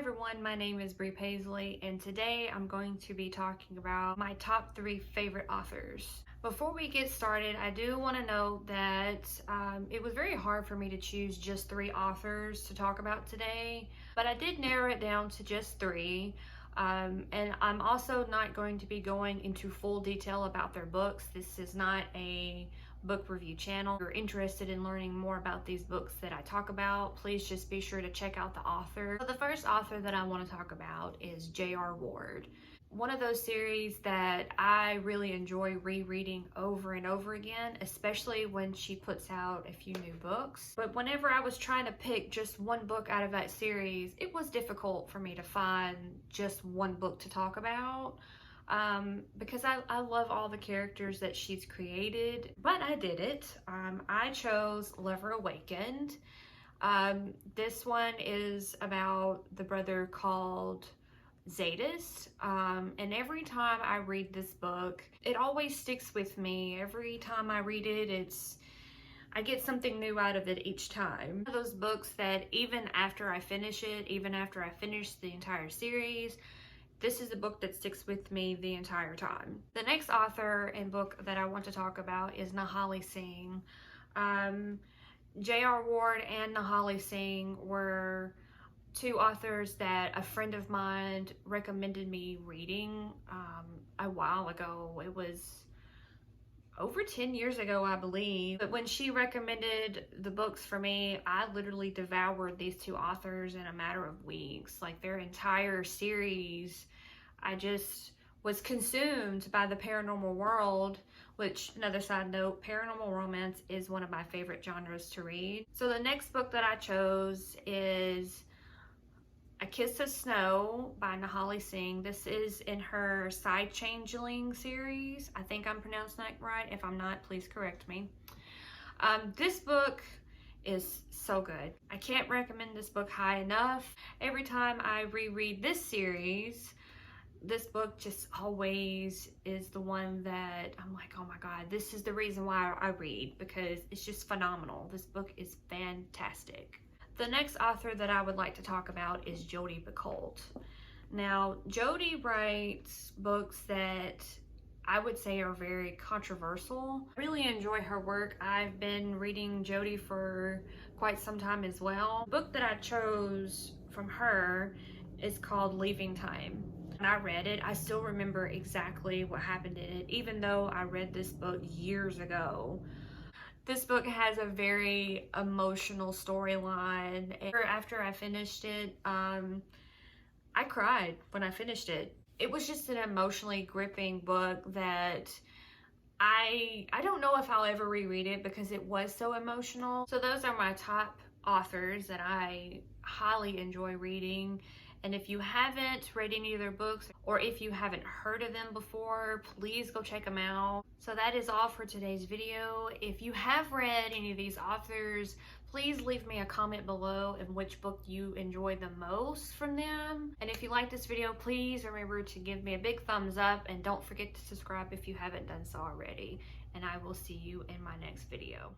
everyone, my name is Brie Paisley, and today I'm going to be talking about my top 3 favorite authors. Before we get started, I do want to note that it was very hard for me to choose just 3 authors to talk about today, but I did narrow it down to just 3. And I'm also not going to be going into full detail about their books. This is not a book review channel. If you're interested in learning more about these books that I talk about, please just be sure to check out the author. So the first author that I want to talk about is J.R. Ward. One of those series that I really enjoy rereading over and over again, especially when she puts out a few new books. But whenever I was trying to pick just one book out of that series, it was difficult for me to find just one book to talk about. Because I love all the characters that she's created, but I did it. I chose Lover Awakened. This one is about the brother called Zadis, and every time I read this book, it always sticks with me. Every time I read it, I get something new out of it each time. One of those books that even after I finish it, even after I finish the entire series, this is a book that sticks with me the entire time. The next author and book that I want to talk about is Nahali Singh. J.R. Ward and Nahali Singh were 2 authors that a friend of mine recommended me reading a while ago. It was over 10 years ago, I believe. But when she recommended the books for me, I literally devoured these 2 authors in a matter of weeks. Like their entire series, I just was consumed by the paranormal world, which, another side note, paranormal romance is one of my favorite genres to read. So the next book that I chose is A Kiss of Snow by Nahali Singh. This is in her Side Changeling series. I think I'm pronouncing that right. If I'm not, please correct me. This book is so good. I can't recommend this book high enough. Every time I reread this series, this book just always is the one that I'm like, oh my God, this is the reason why I read, because it's just phenomenal. This book is fantastic. The next author that I would like to talk about is Jodi Picoult. Now, Jodi writes books that I would say are very controversial. I really enjoy her work. I've been reading Jodi for quite some time as well. The book that I chose from her is called Leaving Time. When I read it, I still remember exactly what happened in it, even though I read this book years ago. This book has a very emotional storyline. After I finished it, I cried when I finished it. It was just an emotionally gripping book that I don't know if I'll ever reread it because it was so emotional. So those are my top authors that I highly enjoy reading. And if you haven't read any of their books, or if you haven't heard of them before, please go check them out. So that is all for today's video. If you have read any of these authors, please leave me a comment below in which book you enjoy the most from them. And if you like this video, please remember to give me a big thumbs up, and don't forget to subscribe if you haven't done so already. And I will see you in my next video.